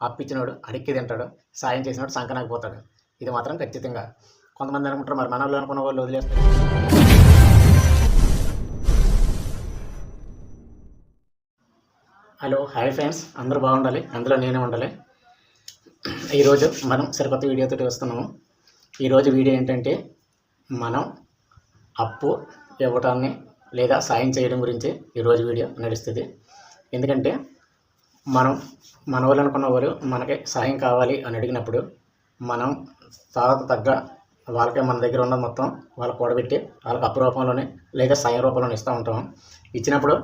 అప్పిచ్చినోడు అడిక్కి తింటాడు, సాయం చేసినోడు సంకనాకి పోతాడు. ఇది మాత్రం ఖచ్చితంగా. కొంతమంది అనుకుంటారు మరి మనోళ్ళు అనుకున్న వాళ్ళు వదిలేస్తారు. హలో, హాయ్ ఫ్రెండ్స్, అందరూ బాగుండాలి, అందులో నేనే ఉండాలి. ఈరోజు మనం సరికొత్త వీడియోతో వస్తున్నాము. ఈరోజు వీడియో ఏంటంటే మనం అప్పు ఇవ్వటాన్ని లేదా సాయం చేయడం గురించి ఈరోజు వీడియో నడుస్తుంది. ఎందుకంటే మన వాళ్ళు అనుకున్న వాళ్ళు మనకి సాయం కావాలి అని అడిగినప్పుడు మనం తర్వాత తగ్గ వాళ్ళకే మన దగ్గర ఉన్న మొత్తం వాళ్ళకి కూడబెట్టి వాళ్ళకి అప్పు రూపంలోనే లేదా సాయం రూపంలోనే ఇస్తూ ఉంటాం. ఇచ్చినప్పుడు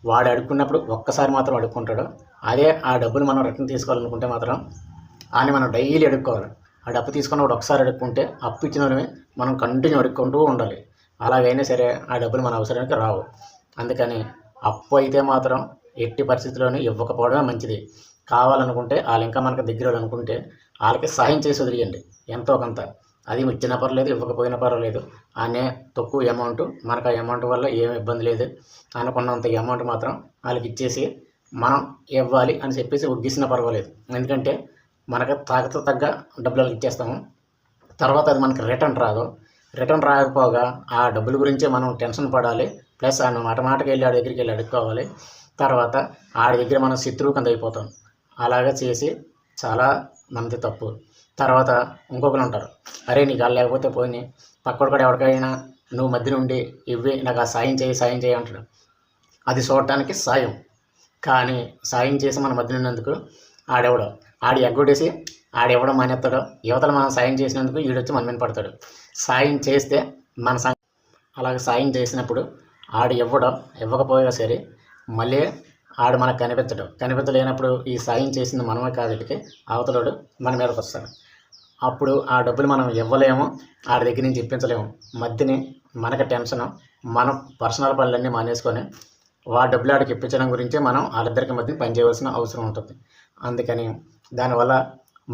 వాడు అడుక్కున్నప్పుడు ఒక్కసారి మాత్రం అడుక్కుంటాడు. అదే ఆ డబ్బులు మనం రిటర్న్ తీసుకోవాలనుకుంటే మాత్రం అని మనం డైలీ అడుక్కోవాలి. ఆ డబ్బు తీసుకున్నప్పుడు ఒకసారి అడుక్కుంటే అప్పు ఇచ్చినవి మనం కంటిన్యూ అడుక్కుంటూ ఉండాలి. అలాగైనా సరే ఆ డబ్బులు మన అవసరానికి రావు. అందుకని అప్పు అయితే మాత్రం ఎట్టి పరిస్థితుల్లోనే ఇవ్వకపోవడమే మంచిది. కావాలనుకుంటే వాళ్ళు ఇంకా మనకు దగ్గర అనుకుంటే వాళ్ళకి సహాయం చేసి వదిలేయండి ఎంతో కొంత. అది ఇచ్చినా పర్లేదు, ఇవ్వకపోయినా పర్వాలేదు. అనే తక్కువ అమౌంట్ మనకు ఆ అమౌంట్ వల్ల ఏం ఇబ్బంది లేదు అనుకున్నంత అమౌంట్ మాత్రం వాళ్ళకి ఇచ్చేసి మనం ఇవ్వాలి అని చెప్పేసి ఒగ్గిసినా పర్వాలేదు. ఎందుకంటే మనకు తాకతో తగ్గ డబ్బులు ఇచ్చేస్తాము, తర్వాత అది మనకి రిటర్న్ రాకపోగా ఆ డబ్బుల గురించే మనం టెన్షన్ పడాలి. ప్లస్ ఆ మాటకి వెళ్ళి ఆడి దగ్గరికి వెళ్ళి అడుక్కోవాలి. తర్వాత ఆడి దగ్గర మనం శత్రువు కింద అయిపోతాం. అలాగే చేసి చాలా మంది తప్పు. తర్వాత ఇంకొకరు ఉంటారు, అరే నీకు వాళ్ళు లేకపోతే పోయి పక్కడు కూడా ఎవరికైనా నువ్వు మధ్య నుండి ఇవ్వి నాకు ఆ సాయం చేయి అంటాడు. అది చూడటానికి సాయం, కానీ సాయం చేసి మన మధ్య ఉన్నందుకు ఆడి ఎగ్గొట్టేసి ఆడెవడం మానేస్తాడో, యువతలు మనం సాయం చేసినందుకు ఈడొచ్చి మన మీద పడతాడు. సాయం చేస్తే అలాగే సాయం చేసినప్పుడు ఆడు ఇవ్వకపోయినా సరే మళ్ళీ ఆడు మనకు కనిపించలేనప్పుడు ఈ సాయం చేసింది మనమే కాదుకి అవతలోడు మన మీదకి వస్తాడు. అప్పుడు ఆ డబ్బులు మనం ఇవ్వలేము, ఆడి దగ్గర నుంచి ఇప్పించలేము. మధ్యని మనకు టెన్షను, మనం పర్సనల్ పనులన్నీ మానేసుకొని వాడి డబ్బులు ఆడికి ఇప్పించడం గురించి మనం వాళ్ళిద్దరికి మధ్య పనిచేయవలసిన అవసరం ఉంటుంది. అందుకని దానివల్ల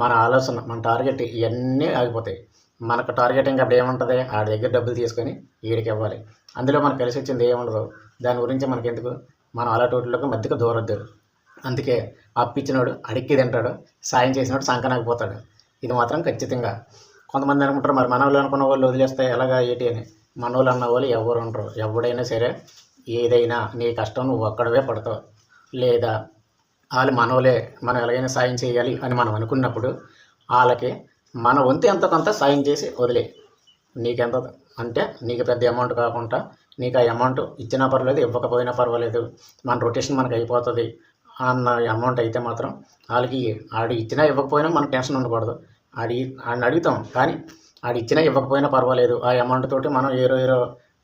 మన ఆలోచన, మన టార్గెట్ ఇవన్నీ ఆగిపోతాయి. మనకు టార్గెటింగ్ అప్పుడు ఏముంటుంది, ఆడి దగ్గర డబ్బులు తీసుకొని వీడికి ఇవ్వాలి. అందులో మనకు కలిసి వచ్చింది ఏముండదు. దాని గురించి మనకెందుకు, మనం అలాంటి మధ్యకు దూరద్దు. అందుకే అప్పిచ్చినోడు అడిక్కి తింటాడు, సాయం చేసినోడు సంకనాకి పోతాడు. ఇది మాత్రం ఖచ్చితంగా. కొంతమంది అనుకుంటారు మరి మన వాళ్ళు అనుకున్న వాళ్ళు వదిలేస్తే ఎలాగా ఏంటి అని. మన వాళ్ళు అన్న వాళ్ళు ఎవరు ఉండరు. ఎవడైనా సరే ఏదైనా నీ కష్టం నువ్వు ఒక్కడవే పడతావు, లేదా వాళ్ళు మనోలే మనం ఎలాగైనా సాయం చేయాలి అని మనం అనుకున్నప్పుడు వాళ్ళకి మన వంతు ఎంతో కొంత సాయం చేసి వదిలే. నీకెంత అంటే నీకు పెద్ద అమౌంట్ కాకుండా నీకు ఆ అమౌంట్ ఇచ్చినా పర్వాలేదు, ఇవ్వకపోయినా పర్వాలేదు, మన రొటేషన్ మనకు అయిపోతుంది అన్న అమౌంట్ అయితే మాత్రం వాళ్ళకి ఆడు ఇచ్చినా ఇవ్వకపోయినా మనకు టెన్షన్ ఉండకూడదు. ఆడిని అడుగుతాం, కానీ ఆడు ఇచ్చినా ఇవ్వకపోయినా పర్వాలేదు. ఆ అమౌంట్ తోటి మనం ఏరో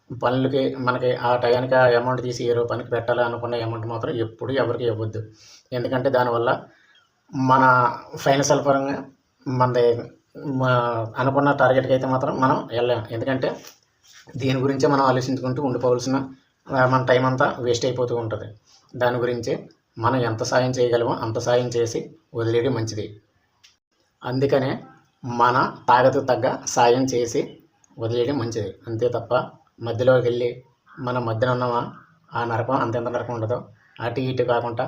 పనులకి మనకి ఆ టయానికి ఆ అమౌంట్ తీసి ఏరో పనికి పెట్టాలి అనుకున్న అమౌంట్ మాత్రం ఎప్పుడు ఎవరికి ఇవ్వద్దు. ఎందుకంటే దానివల్ల మన ఫైనాన్షియల్ పరంగా మనది అనుకున్న టార్గెట్కి అయితే మాత్రం మనం వెళ్ళాం. ఎందుకంటే దీని గురించే మనం ఆలోచించుకుంటూ ఉండిపోవాల్సిన మన టైం అంతా వేస్ట్ అయిపోతూ ఉంటుంది. దాని గురించి మనం ఎంత సాయం చేయగలమో అంత సాయం చేసి వదిలేయడం మంచిది. అందుకనే మన తాగతకు తగ్గ సాయం చేసి వదిలేయడం మంచిది. అంతే తప్ప మధ్యలోకి వెళ్ళి మన మధ్యన ఉన్నమా ఆ నరకం అంతెంత నరకం ఉండదో అటు ఇటు కాకుండా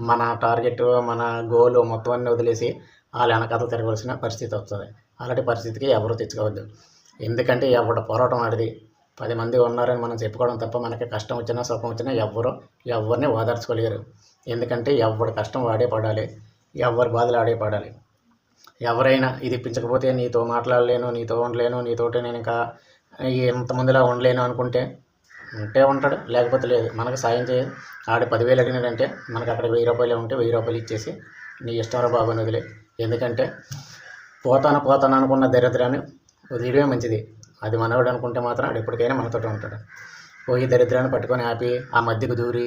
మన టార్గెట్, మన గోలు మొత్తం అన్నీ వదిలేసి వాళ్ళ వెనకాతలు తిరగవలసిన పరిస్థితి వస్తుంది. అలాంటి పరిస్థితికి ఎవరు తెచ్చుకోవద్దు. ఎందుకంటే ఎవడ పోరాటం ఆడిది 10 మంది ఉన్నారని మనం చెప్పుకోవడం తప్ప మనకి కష్టం వచ్చినా సుఖం వచ్చినా ఎవరిని ఓదార్చుకోలేరు. ఎందుకంటే ఎవరి కష్టం వాడే పడాలి, ఎవరి బాధలు ఆడే పడాలి. ఎవరైనా ఇది ఇప్పించకపోతే నీతో మాట్లాడలేను, నీతో ఉండలేను, నీతోటి నేను ఇంకా ఎంతమందిలా ఉండలేను అనుకుంటే ఉంటాడు, లేకపోతే లేదు. మనకు సాయం ఆడు 10,000 అడిగినాడంటే మనకు అక్కడ 1000 రూపాయలు ఉంటే 1000 రూపాయలు ఇచ్చేసి నీ ఇష్టంలో బాబు వదిలే. ఎందుకంటే పోతాను అనుకున్న దరిద్రాన్ని వదిలేయడమే మంచిది. అది మనవాడు అనుకుంటే మాత్రం ఆడు ఎప్పటికైనా మనతోటి ఉంటాడు. పోయి దరిద్రాన్ని పట్టుకొని ఆపి ఆ మధ్యకు దూరి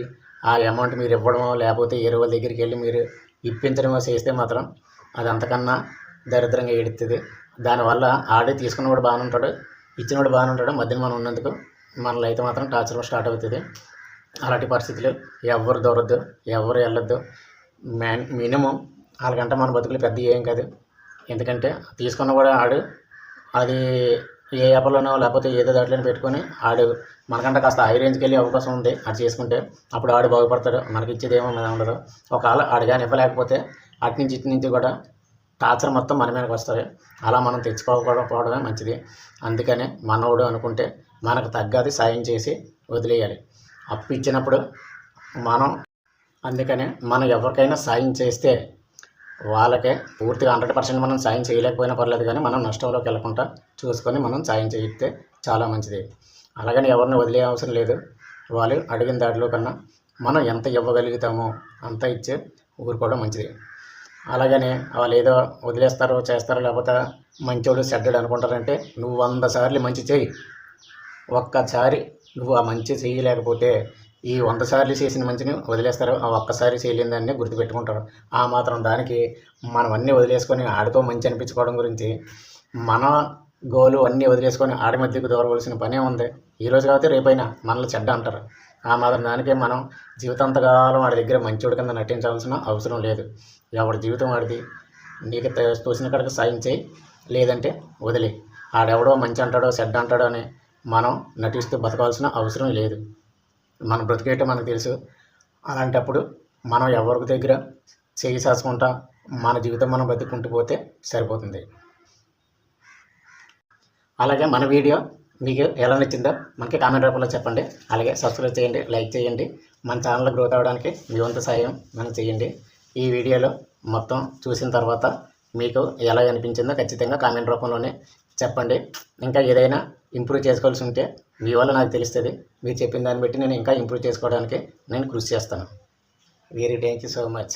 ఆ అమౌంట్ మీరు ఇవ్వడమో లేకపోతే ఏ రోజుల దగ్గరికి వెళ్ళి మీరు ఇప్పించడమో చేస్తే మాత్రం అది అంతకన్నా దరిద్రంగా ఏడుతుంది. దానివల్ల ఆడే తీసుకున్నవాడు బాగానే ఉంటాడు, ఇచ్చినవాడు బాగానే ఉంటాడు, మధ్యన మనం ఉన్నందుకు మనలో అయితే మాత్రం టార్చర్ స్టార్ట్ అవుతుంది. అలాంటి పరిస్థితులు ఎవరు దూరద్దు, ఎవరు వెళ్ళొద్దు. మినిమం 4 గంట మన బతుకులు పెద్ద ఏం కాదు. ఎందుకంటే తీసుకున్న కూడా ఆడు అది ఏ యాప్లోనో లేకపోతే ఏదో దాంట్లోనే పెట్టుకొని ఆడు మనకంటే కాస్త హై రేంజ్కి వెళ్ళే అవకాశం ఉంది. అది చేసుకుంటే అప్పుడు ఆడు బాగుపడతాడు, మనకి ఇచ్చేది ఏమో ఉండదు. ఒకవేళ ఆడు కానీ ఇవ్వలేకపోతే అటు నుంచి ఇటు నుంచి కూడా టార్చర్ మొత్తం మన మీదకి వస్తుంది. అలా మనం తెచ్చుకోకపోవడమే మంచిది. అందుకనే మనోడు అనుకుంటే మనకు తగ్గది సాయం చేసి వదిలేయాలి. అప్పు ఇచ్చినప్పుడు మనం అందుకనే మనం ఎవరికైనా సాయం చేస్తే వాళ్ళకే పూర్తిగా 100% మనం సాయం చేయలేకపోయినా పర్లేదు, కానీ మనం నష్టంలోకి వెళ్ళకుండా చూసుకొని మనం సాయం చేయిస్తే చాలా మంచిది. అలాగని ఎవరిని వదిలే అవసరం లేదు. వాళ్ళు అడిగిన దాంట్లో కన్నా మనం ఎంత ఇవ్వగలుగుతామో అంత ఇచ్చే ఊరుకోవడం మంచిది. అలాగని వాళ్ళు ఏదో వదిలేస్తారో చేస్తారో, లేకపోతే మంచోడు చెడ్డడు అనుకుంటారంటే నువ్వు 100 సార్లు మంచి చేయి, ఒక్కసారి నువ్వు ఆ మంచి చేయలేకపోతే ఈ 100 సార్లు చేసిన మంచిని వదిలేస్తారు. ఆ ఒక్కసారి చేయలేని దాన్ని గుర్తుపెట్టుకుంటారు. ఆ మాత్రం దానికి మనం అన్నీ వదిలేసుకొని ఆడితో మంచి అనిపించుకోవడం గురించి మన గోలు అన్నీ వదిలేసుకొని ఆడి మధ్యకు దూరవలసిన పనే ఉంది. ఈరోజు కాబట్టి రేపైనా మనల్ని చెడ్డ అంటారు. ఆ మాత్రం దానికే మనం జీవితాంతకాలం వాడి దగ్గర మంచోడి కింద నటించాల్సిన అవసరం లేదు. ఎవరి జీవితం వాడిది. నీకు తోసిన కడకు సాయం చేయి, లేదంటే వదిలే. ఆడెవడో మంచి అంటాడో చెడ్డ అంటాడో అని మనం నటిస్తూ బతకాల్సిన అవసరం లేదు. మనం బ్రతికేయటం మనకు తెలుసు. అలాంటప్పుడు మనం ఎవరికి దగ్గర చేయి సాసుకుంటా మన జీవితం మనం బతుకుంటూ పోతే సరిపోతుంది. అలాగే మన వీడియో మీకు ఎలా నచ్చిందో మనకి కామెంట్ రూపంలో చెప్పండి. అలాగే సబ్స్క్రైబ్ చేయండి, లైక్ చేయండి. మన ఛానల్ గ్రోత్ అవ్వడానికి మీ వంతు సాయం మనం చేయండి. ఈ వీడియోలో మొత్తం చూసిన తర్వాత మీకు ఎలా అనిపించిందో ఖచ్చితంగా కామెంట్ రూపంలోనే చెప్పండి. ఇంకా ఏదైనా ఇంప్రూవ్ చేసుకోవాల్సి ఉంటే మీ వల్ల నాకు తెలుస్తుంది. మీరు చెప్పిన దాన్ని బట్టి నేను ఇంకా ఇంప్రూవ్ చేసుకోవడానికి నేను కృషి చేస్తాను. Very thank you so much.